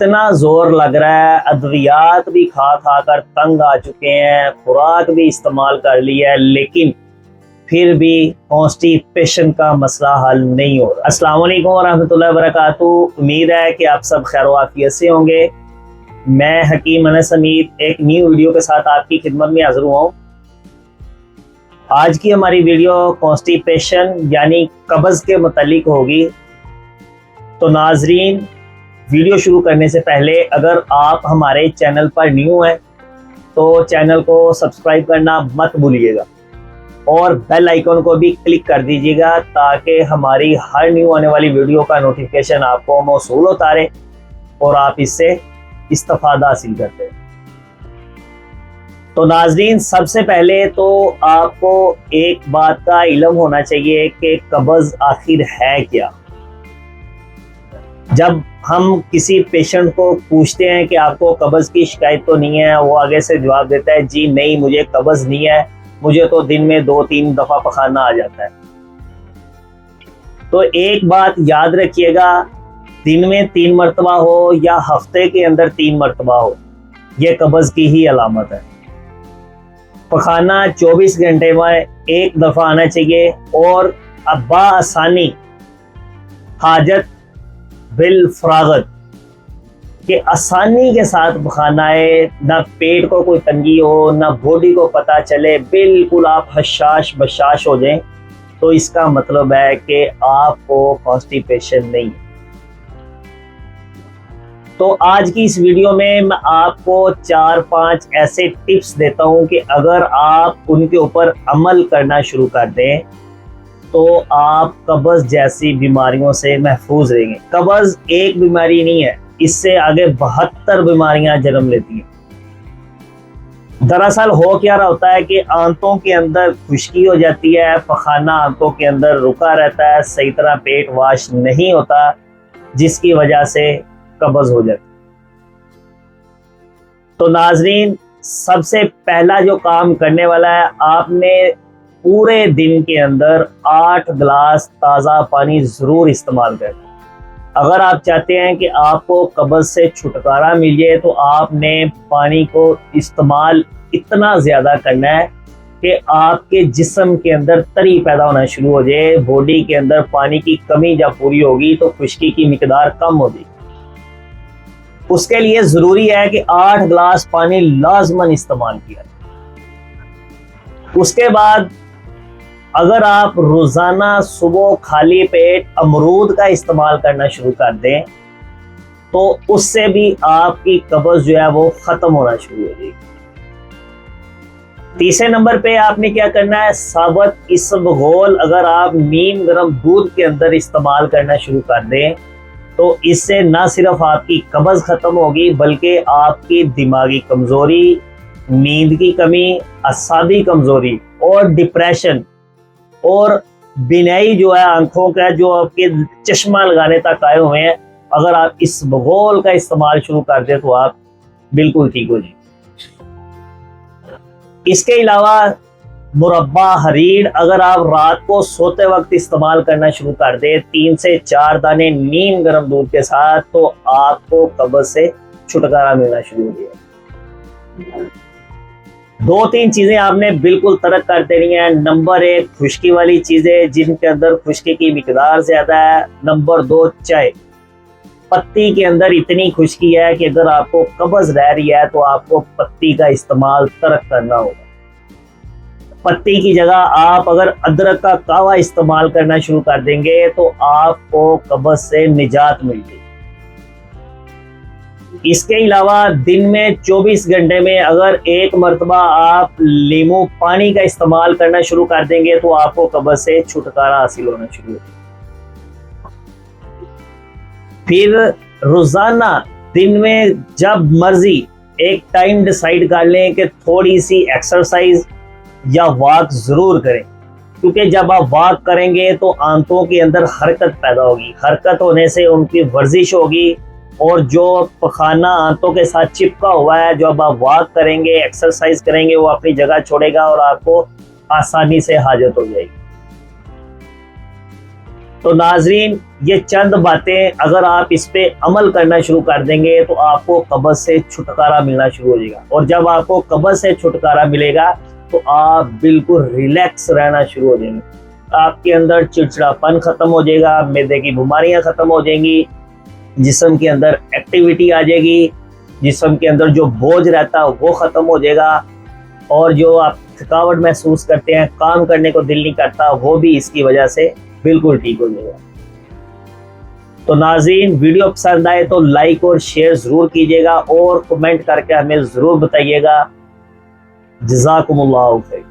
इतना जोर लग रहा है, अद्वियात भी खा खा कर तंग आ चुके हैं, खुराक भी इस्तेमाल कर लिया है, लेकिन फिर भी कॉन्स्टिपेशन का मसला हल नहीं हो रहा। अस्सलाम वालेकुम वरहमतुल्लाहि वबरकातुहू। उम्मीद है कि आप सब खैर आफियत से होंगे। मैं हकीम अनस हमीद एक न्यू वीडियो के साथ आपकी खिदमत में हाजिर हुआ हूँ। आज की हमारी वीडियो कॉन्स्टिपेशन यानी कब्ज़ के मुतालिक होगी। तो नाजरीन, वीडियो शुरू करने से पहले अगर आप हमारे चैनल पर न्यू हैं तो चैनल को सब्सक्राइब करना मत भूलिएगा और बेल आइकन को भी क्लिक कर दीजिएगा ताकि हमारी हर न्यू आने वाली वीडियो का नोटिफिकेशन आपको मौसूल होता रहे और आप इससे इस्तिफादा हासिल करते हैं। तो नाजरीन, सबसे पहले तो आपको एक बात का इल्म होना चाहिए कि कब्ज़ आखिर है क्या। जब हम किसी पेशेंट को पूछते हैं कि आपको कब्ज़ की शिकायत तो नहीं है, वो आगे से जवाब देता है जी नहीं, मुझे कब्ज़ नहीं है, मुझे तो दिन में 2-3 दफ़ा पखाना आ जाता है। तो एक बात याद रखिएगा, दिन में 3 मरतबा हो या हफ्ते के अंदर 3 मरतबा हो, ये कब्ज़ की ही अलामत है। पखाना 24 घंटे में 1 दफ़ा आना चाहिए और अब आसानी हाजत बिल फरागत के आसानी के साथ पखाना है, ना पेट को कोई तंगी हो, ना बॉडी को पता चले, बिल्कुल आप हशाश बशाश हो जाएं, तो इसका मतलब है कि आपको कॉन्स्टिपेशन नहीं है। तो आज की इस वीडियो में मैं आपको 4-5 ऐसे टिप्स देता हूं कि अगर आप उनके ऊपर अमल करना शुरू कर दें तो आप कब्ज़ जैसी बीमारियों से महफूज रहेंगे। कब्ज़ एक बीमारी नहीं है, इससे आगे 72 बीमारियां जन्म लेती हैं। दरअसल हो क्या रहा होता है कि आंतों के अंदर खुश्की हो जाती है, पखाना आंतों के अंदर रुका रहता है, सही तरह पेट वाश नहीं होता, जिसकी वजह से कब्ज़ हो जाती है। तो नाजरीन, सबसे पहला जो काम करने वाला है, आपने पूरे दिन के अंदर 8 गिलास ताज़ा पानी ज़रूर इस्तेमाल करें। अगर आप चाहते हैं कि आपको कब्ज़ से छुटकारा मिल जाए तो आपने पानी को इस्तेमाल इतना ज़्यादा करना है कि आपके जिस्म के अंदर तरी पैदा होना शुरू हो जाए। बॉडी के अंदर पानी की कमी जब पूरी होगी तो खुश्की की मिकदार कम होगी। उसके लिए ज़रूरी है कि 8 गिलास पानी लाजमन इस्तेमाल किया। उसके बाद अगर आप रोज़ाना सुबह खाली पेट अमरूद का इस्तेमाल करना शुरू कर दें तो उससे भी आपकी कब्ज़ जो है वो ख़त्म होना शुरू हो जाएगी। तीसरे नंबर पे आपने क्या करना है, साबुत इसबगोल अगर आप नीम गर्म दूध के अंदर इस्तेमाल करना शुरू कर दें तो इससे ना सिर्फ आपकी कब्ज़ ख़त्म होगी बल्कि आपकी दिमागी कमज़ोरी, नींद की कमी, असाबी कमज़ोरी और डिप्रेशन और बिनाई जो है आंखों का जो आपके चश्मा लगाने तक आए हुए हैं, अगर आप इस बगोल का इस्तेमाल शुरू कर दें तो आप बिल्कुल ठीक हो जाए। इसके अलावा मुरब्बा हरीड़ अगर आप रात को सोते वक्त इस्तेमाल करना शुरू कर दें 3 से 4 दाने नीम गर्म दूध के साथ, तो आपको कब्ज़ से छुटकारा मिलना शुरू हो गया। 2-3 चीजें आपने बिल्कुल तर्क कर देनी है। नंबर 1, खुश्की वाली चीजें जिनके अंदर खुश्की की मिकदार ज्यादा है। नंबर 2, चाय। पत्ती के अंदर इतनी खुश्की है कि अगर आपको कब्ज़ रह रही है तो आपको पत्ती का इस्तेमाल तर्क करना होगा। पत्ती की जगह आप अगर अदरक का कावा इस्तेमाल करना शुरू कर देंगे तो आपको कब्ज़ से निजात मिल जाएगी। इसके अलावा दिन में 24 घंटे में अगर 1 मरतबा आप नींबू पानी का इस्तेमाल करना शुरू कर देंगे तो आपको कब्ज़ से छुटकारा हासिल होना शुरू होगा। फिर रोजाना दिन में जब मर्जी एक टाइम डिसाइड कर लें कि थोड़ी सी एक्सरसाइज या वॉक जरूर करें, क्योंकि जब आप वॉक करेंगे तो आंतों के अंदर हरकत पैदा होगी। हरकत होने से उनकी वर्जिश होगी और जो पखाना आंतों के साथ चिपका हुआ है, जब आप वॉक करेंगे, एक्सरसाइज करेंगे, वो अपनी जगह छोड़ेगा और आपको आसानी से हाजत हो जाएगी। तो नाजरीन, ये चंद बातें अगर आप इस पे अमल करना शुरू कर देंगे तो आपको कब्ज से छुटकारा मिलना शुरू हो जाएगा। और जब आपको कब्ज से छुटकारा मिलेगा तो आप बिल्कुल रिलैक्स रहना शुरू हो जाएंगे। आपके अंदर चिड़चिड़ापन खत्म हो जाएगा, मैदे की बीमारियां खत्म हो जाएंगी, जिस्म के अंदर एक्टिविटी आ जाएगी, जिस्म के अंदर जो बोझ रहता है वो खत्म हो जाएगा, और जो आप थकावट महसूस करते हैं, काम करने को दिल नहीं करता, वो भी इसकी वजह से बिल्कुल ठीक हो जाएगा। तो नाज़रीन, वीडियो पसंद आए तो लाइक और शेयर जरूर कीजिएगा और कमेंट करके हमें जरूर बताइएगा। जज़ाकुमुल्लाहु खैर।